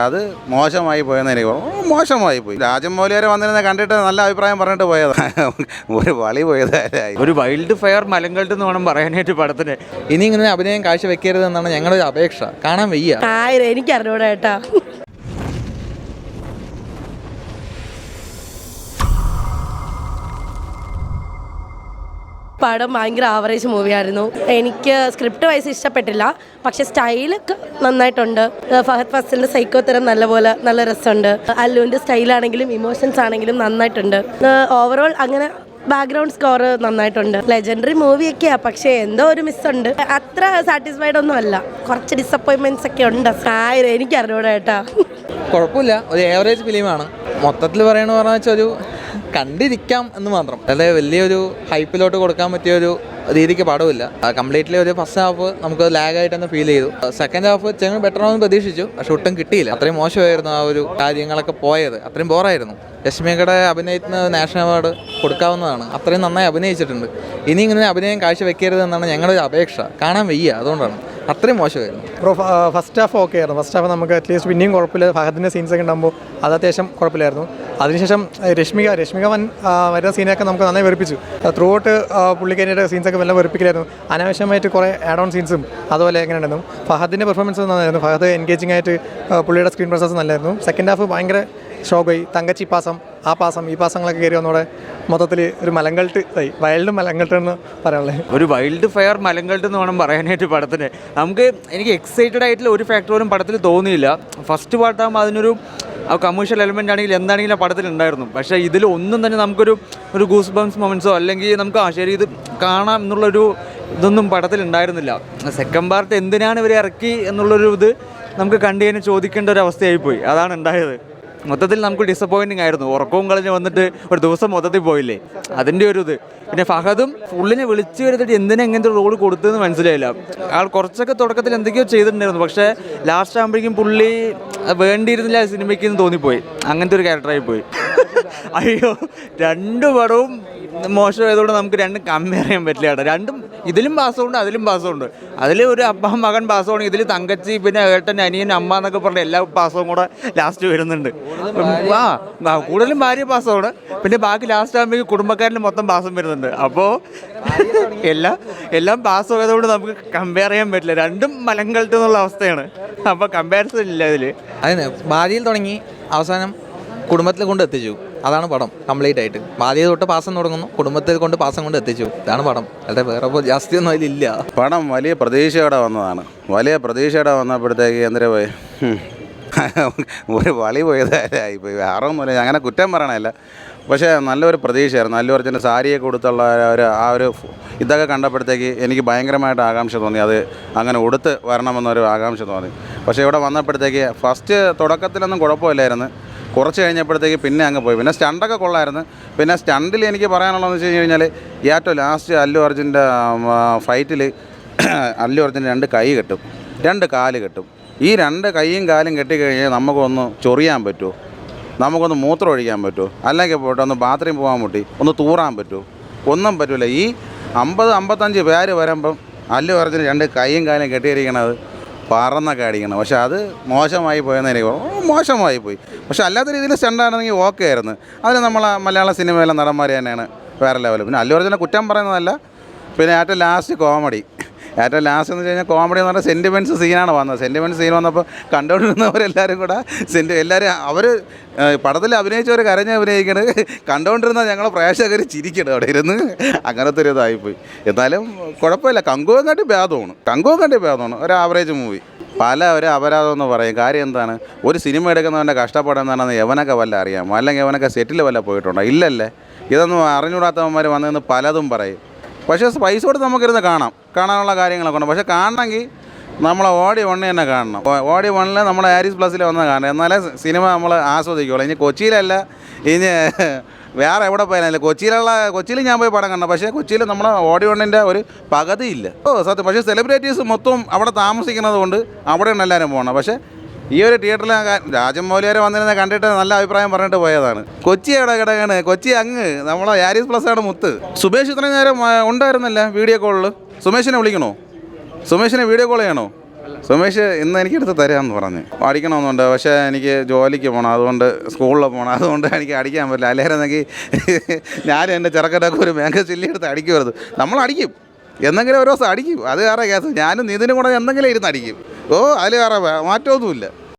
അത് മോശമായി പോയെന്ന് എനിക്ക് മോശമായി പോയി. രാജമൗലിയാരെ വന്നിരുന്ന കണ്ടിട്ട് നല്ല അഭിപ്രായം പറഞ്ഞിട്ട് പോയതാണ്. ഒരു വളി പോയതായി. ഒരു വൈൽഡ് ഫയർ മലങ്കൾട്ട് എന്ന് വേണം പറയാനായിട്ട് പടത്തിന്. ഇനി ഇങ്ങനെ അഭിനയം കാഴ്ചവെക്കരുത് എന്നാണ് ഞങ്ങളുടെ ഒരു അപേക്ഷ. കാണാൻ വയ്യ. എനിക്ക് അറിഞ്ഞൂടാ ഏട്ടാ. പടം ഭയങ്കര ആവറേജ് മൂവിയായിരുന്നു. എനിക്ക് സ്ക്രിപ്റ്റ് വൈസ് ഇഷ്ടപ്പെട്ടില്ല, പക്ഷെ സ്റ്റൈലൊക്കെ നന്നായിട്ടുണ്ട്. ഫഹദ് ഫാസിലിൻ്റെ സൈക്കോ തരം നല്ല രസമുണ്ട്. അല്ലുവിൻ്റെ സ്റ്റൈലാണെങ്കിലും ഇമോഷൻസ് ആണെങ്കിലും നന്നായിട്ടുണ്ട്. ഓവറോൾ അങ്ങനെ ബാക്ക്ഗ്രൗണ്ട് സ്കോർ നന്നായിട്ടുണ്ട്. ലെജൻഡറി മൂവിയൊക്കെയാണ്, പക്ഷേ എന്തോ ഒരു മിസ്സുണ്ട്. അത്ര സാറ്റിസ്ഫൈഡ് ഒന്നും അല്ല, കുറച്ച് ഡിസപ്പോയിൻമെൻറ്റ്സ് ഒക്കെ ഉണ്ട്. എനിക്ക് അറിഞ്ഞൂടാ ഏട്ടാ. കുഴപ്പമില്ല, ഒരു ഏവറേജ് ഫിലിമാണ്. മൊത്തത്തിൽ പറയണമെന്ന് വെച്ചാൽ ഒരു കണ്ടിരിക്കാം എന്ന് മാത്രം, അതായത് വലിയൊരു ഹൈപ്പിലോട്ട് കൊടുക്കാൻ പറ്റിയൊരു രീതിക്ക് പടമില്ല. കംപ്ലീറ്റ്ലി ഒരു ഫസ്റ്റ് ഹാഫ് നമുക്ക് ലാഗായിട്ട് തന്നെ ഫീൽ ചെയ്തു. സെക്കൻഡ് ഹാഫ് ചെങ്ങ ബെറ്റർ ആണെന്ന് പ്രതീക്ഷിച്ചു, പക്ഷെ ഒട്ടും കിട്ടിയില്ല. അത്രയും മോശമായിരുന്നു ആ ഒരു കാര്യങ്ങളൊക്കെ പോയത്. അത്രയും ബോറായിരുന്നു. രശ്മികയുടെ അഭിനയത്തിന് നാഷണൽ അവാർഡ് കൊടുക്കാവുന്നതാണ്. അത്രയും നന്നായി അഭിനയിച്ചിട്ടുണ്ട്. ഇനി ഇങ്ങനെ അഭിനയം കാഴ്ചവെക്കരുത് എന്നാണ് ഞങ്ങളുടെ ഒരു അപേക്ഷ. കാണാൻ വയ്യ, അതുകൊണ്ടാണ്. അത്രയും മോശമായിരുന്നു. ഫസ്റ്റ് ഹാഫ് ഓക്കെ ആയിരുന്നു. ഫസ്റ്റ് ഹാഫ് നമുക്ക് അറ്റ്ലീസ്റ്റ് പിന്നെയും കുഴപ്പമില്ല. ഫഹദിൻ്റെ സീൻസൊക്കെ ഉണ്ടാകുമ്പോൾ അത് അത്യാവശ്യം കുഴപ്പമില്ലായിരുന്നു. അതിനുശേഷം രശ്മിക വരുന്ന സീനൊക്കെ നമുക്ക് നന്നായി വെറുപ്പിച്ചു. ത്രൂ ഔട്ട് പുള്ളിക്കാരിയുടെ സീൻസൊക്കെ വല്ല വെറുപ്പിക്കലായിരുന്നു. അനാവശ്യമായിട്ട് കുറേ ആഡ് ഓൺ സീൻസും അതുപോലെ എങ്ങനെ ഉണ്ടായിരുന്നു. ഫഹദിൻ്റെ പെർഫോമൻസ് നന്നായിരുന്നു. ഫഹദ് എൻഗേജിംഗ് ആയിട്ട് പുള്ളിയുടെ സ്ക്രീൻ പ്രസൻസ് നല്ലായിരുന്നു. സെക്കൻഡ് ഹാഫ് ഭയങ്കര ഷോക്കായി. തങ്കച്ചി പാസം, ആ പാസം, ഈ പാസങ്ങളൊക്കെ കയറി വന്നോടെ മൊത്തത്തിൽ ഒരു മലങ്കൾട്ട് ആയി. വൈൽഡ് മലങ്കൾട്ട് എന്ന് പറയാനുള്ളത്. ഒരു വൈൽഡ് ഫയർ മലങ്കൾട്ട് എന്ന് വേണം പറയാനായിട്ട് പടത്തിന്. എനിക്ക് എക്സൈറ്റഡ് ആയിട്ടുള്ള ഒരു ഫാക്ടറും പടത്തിൽ തോന്നിയില്ല. ഫസ്റ്റ് പാർട്ടാകുമ്പോൾ അതിനൊരു കമേഴ്ഷ്യൽ എലമെൻ്റ് ആണെങ്കിലും എന്താണെങ്കിലും ആ പടത്തിൽ ഉണ്ടായിരുന്നു. പക്ഷേ ഇതിൽ ഒന്നും തന്നെ നമുക്കൊരു ഗൂസ് ബംസ് മൊമെൻറ്റ്സോ അല്ലെങ്കിൽ നമുക്ക് ശരി ഇത് കാണാം എന്നുള്ളൊരു ഇതൊന്നും പടത്തിൽ ഉണ്ടായിരുന്നില്ല. സെക്കൻഡ് പാർട്ട് എന്തിനാണ് ഇവർ ഇറക്കി എന്നുള്ളൊരു ഇത് നമുക്ക് കണ്ടു കഴിഞ്ഞാൽ ചോദിക്കേണ്ട ഒരു അവസ്ഥയായിപ്പോയി. അതാണ് ഉണ്ടായത്. മൊത്തത്തിൽ നമുക്ക് ഡിസപ്പോയിൻറ്റിങ് ആയിരുന്നു. ഉറക്കവും കളഞ്ഞ് വന്നിട്ട് ഒരു ദിവസം മൊത്തത്തിൽ പോയില്ലേ, അതിൻ്റെ ഒരു ഇത്. പിന്നെ ഫഹദും പുള്ളിനെ വിളിച്ചു വരുത്തിട്ട് എന്തിനാ ഇങ്ങനത്തെ റോൾ കൊടുത്തതെന്ന് മനസ്സിലായില്ല. ആൾ കുറച്ചൊക്കെ തുടക്കത്തിൽ എന്തൊക്കെയോ ചെയ്തിട്ടുണ്ടായിരുന്നു, പക്ഷേ ലാസ്റ്റ് ആകുമ്പോഴേക്കും പുള്ളി വേണ്ടിയിരുന്നില്ല സിനിമയ്ക്ക് എന്ന് തോന്നിപ്പോയി. അങ്ങനത്തെ ഒരു ക്യാരക്ടറായി പോയി. അയ്യോ, രണ്ട് പടവും മോശമായതുകൊണ്ട് നമുക്ക് രണ്ടും കമ്പയർ ചെയ്യാൻ പറ്റില്ല കേട്ടോ. രണ്ടും ഇതിലും പാസമുണ്ട് അതിലും പാസമുണ്ട്. അതിൽ ഒരു അപ്പ മകൻ പാസമാണെങ്കിൽ ഇതിൽ തങ്കച്ചി പിന്നെ ഏട്ടൻ അനിയൻ അമ്മ എന്നൊക്കെ പറഞ്ഞ എല്ലാ പാസവും കൂടെ ലാസ്റ്റ് വരുന്നുണ്ട്. കൂടുതലും ഭാര്യ പാസമാണ്, പിന്നെ ബാക്കി ലാസ്റ്റ് ആകുമ്പോൾ കുടുംബക്കാരിൽ മൊത്തം പാസം വരുന്നുണ്ട്. അപ്പോൾ എല്ലാം പാസ്സായതുകൊണ്ട് നമുക്ക് കമ്പയർ ചെയ്യാൻ പറ്റില്ല. രണ്ടും മലങ്കൾട്ട് എന്നുള്ള അവസ്ഥയാണ്. അപ്പോൾ കമ്പാരിസൺ ഇല്ല ഇതിൽ. അതിന് ഭാര്യയിൽ തുടങ്ങി അവസാനം കുടുംബത്തിൽ കൊണ്ട് എത്തിച്ചു. അതാണ് പടം കംപ്ലീറ്റ് ആയിട്ട്. ബാധ്യത തൊട്ട് പാസം തുടങ്ങുന്നു, കുടുംബത്തിൽ കൊണ്ട് പാസം കൊണ്ട് എത്തിച്ചു. ഇതാണ് പടം. അല്ലാതെ വേറെ ജാസ്തി ഒന്നും അതിലില്ല. പടം വലിയ പ്രതീക്ഷയോടെ വന്നതാണ്. വലിയ പ്രതീക്ഷയോടെ വന്നപ്പോഴത്തേക്ക് എന്തിനാ പോയി ഒരു വളി പോയതായിപ്പോയി. വേറെ ഒന്നുമില്ല, അങ്ങനെ കുറ്റം പറയണമല്ല. പക്ഷേ നല്ലൊരു പ്രതീക്ഷയായിരുന്നു. അല്ലു അർജുൻ്റെ സാരിയെ കൊടുത്തുള്ള ഒരു ഇതൊക്കെ കണ്ടപ്പോഴത്തേക്ക് എനിക്ക് ഭയങ്കരമായിട്ട് ആകാംക്ഷ തോന്നി. അത് അങ്ങനെ ഉടുത്ത് വരണമെന്നൊരു ആകാംക്ഷ തോന്നി. പക്ഷേ ഇവിടെ വന്നപ്പോഴത്തേക്ക് ഫസ്റ്റ് തുടക്കത്തിലൊന്നും കുഴപ്പമില്ലായിരുന്നു. കുറച്ച് കഴിഞ്ഞപ്പോഴത്തേക്ക് പിന്നെ അങ്ങ് പോയി. പിന്നെ സ്റ്റണ്ടൊക്കെ കൊള്ളായിരുന്നു. പിന്നെ സ്റ്റണ്ടിൽ എനിക്ക് പറയാനുള്ളതെന്ന് വെച്ച് കഴിഞ്ഞാൽ ഏറ്റവും ലാസ്റ്റ് അല്ലു അർജുൻ്റെ ഫൈറ്റിൽ അല്ലു അർജുൻ 2 കൈ കെട്ടും, 2 കാല് കെട്ടും. ഈ 2 കൈയും കാലും കെട്ടിക്കഴിഞ്ഞാൽ നമുക്കൊന്ന് ചൊറിയാൻ പറ്റുമോ, നമുക്കൊന്ന് മൂത്രം ഒഴിക്കാൻ പറ്റുമോ, അല്ലെങ്കിൽ പോട്ടെ ഒന്ന് ബാത്റൂം പോകാൻ മുട്ടി ഒന്ന് തൂറാൻ പറ്റുമോ? ഒന്നും പറ്റില്ല. ഈ 50-55 പേര് വരുമ്പം അല്ലു അർജുൻ 2 കൈയും കാലും കെട്ടിയിരിക്കണത് പറന്നൊക്കെ അടിക്കണം. പക്ഷെ അത് മോശമായി പോയെന്ന് എനിക്ക് മോശമായി പോയി. പക്ഷെ അല്ലാത്ത രീതിയിൽ സ്റ്റണ്ടാണെങ്കിൽ ഓക്കെ ആയിരുന്നു. അതിന് മലയാള സിനിമയിലെ നടന്മാർ തന്നെയാണ് വേറെ ലെവൽ. പിന്നെ അല്ലു അർജുനെ കുറ്റം പറയുന്നതല്ല. പിന്നെ ഏറ്റവും ലാസ്റ്റ് കോമഡി, ഏറ്റവും ലാസ്റ്റ് എന്ന് വെച്ച് കഴിഞ്ഞാൽ കോമഡി എന്ന് പറഞ്ഞാൽ സെൻറ്റിമെൻറ്റ്സ് സീനാണ് വന്നത്. സെൻറ്റിമെൻറ്റ്സ് സീൻ വന്നപ്പോൾ കണ്ടുകൊണ്ടിരുന്നവരെല്ലാവരും കൂടെ എല്ലാവരും അവർ പടത്തിൽ അഭിനയിച്ചവർ കരഞ്ഞ് അഭിനയിക്കണത് കണ്ടുകൊണ്ടിരുന്ന ഞങ്ങൾ പ്രേക്ഷകർ ചിരിക്കണം അവിടെ ഇരുന്ന്. അങ്ങനത്തെ ഒരു ഇതായിപ്പോയി. എന്നാലും കുഴപ്പമില്ല. കങ്കുവം കാട്ടി ഭേദമാണ്. ഒരു ആവറേജ് മൂവി. ഒരു അപരാധം എന്ന് പറയും. കാര്യം എന്താണ്, ഒരു സിനിമ എടുക്കുന്നവൻ്റെ കഷ്ടപ്പാട് എന്താണെന്ന് എവനൊക്കെ വല്ല അറിയാമോ, അല്ലെങ്കിൽ എവനൊക്കെ സെറ്റിൽ വല്ല പോയിട്ടുണ്ടോ? ഇല്ലല്ലേ. ഇതൊന്നും അറിഞ്ഞൂടാത്തവന്മാർ വന്നതെന്ന് പലതും പറയും. പക്ഷേ പൈസ കൊടുത്ത് നമുക്കിരുന്ന് കാണാനുള്ള കാര്യങ്ങളൊക്കെ ഉണ്ട്. പക്ഷേ കാണണമെങ്കിൽ നമ്മളെ ഓഡി 1 തന്നെ കാണണം. ഓഡി 1 നമ്മുടെ ആരിസ് പ്ലസ്സിൽ വന്ന് കാണണം. എന്നാലേ സിനിമ നമ്മൾ ആസ്വദിക്കുകയുള്ളൂ. ഇനി കൊച്ചിയിലല്ല, ഇനി വേറെ എവിടെ പോയാലും കൊച്ചിയിൽ ഞാൻ പോയി പടം കണ്ട. പക്ഷേ കൊച്ചിയിൽ നമ്മുടെ ഓഡി 1 ഒരു പകുതിയില്ല. സത്യം. പക്ഷേ സെലിബ്രിറ്റീസ് മൊത്തം അവിടെ താമസിക്കുന്നത് കൊണ്ട് അവിടെയാണ് എല്ലാവരും പോകണം. പക്ഷേ ഈ ഒരു തിയേറ്ററിൽ രാജമൗലിയാരെ വന്നിരുന്ന കണ്ടിട്ട് നല്ല അഭിപ്രായം പറഞ്ഞിട്ട് പോയതാണ്. കൊച്ചി എവിടെ കിടക്കാണ്? കൊച്ചി അങ്ങ് നമ്മളെ ആരിസ് പ്ലസ്സാണ് മുത്ത്. സുമേഷ് ഇത്രയും നേരം ഉണ്ടായിരുന്നല്ല വീഡിയോ കോളിൽ. സുമേഷിനെ വിളിക്കണോ? സുമേഷിനെ വീഡിയോ കോൾ ചെയ്യണോ? സുമേഷ് ഇന്ന് എനിക്കെടുത്ത് തരാമെന്ന് പറഞ്ഞ് അടിക്കണമെന്നുണ്ട്. പക്ഷേ എനിക്ക് ജോലിക്ക് പോകണം, അതുകൊണ്ട് സ്കൂളിൽ പോകണം, അതുകൊണ്ട് എനിക്ക് അടിക്കാൻ പറ്റില്ല. അല്ലായിരുന്നെങ്കിൽ ഞാനും എൻ്റെ ചെറുക്കനൊക്കെ ഒരു മാംഗോ ചില്ലി എടുത്ത് അടിക്കുമായിരുന്നു. നമ്മളടിക്കും, എന്തെങ്കിലും ഒരു ദിവസം അടിക്കും. അത് വേറെ കേസ്. ഞാനും നിതിനും കൂടെ എന്തെങ്കിലും ഇരുന്ന് അടിക്കും. അതിൽ വേറെ മാറ്റമൊന്നുമില്ല.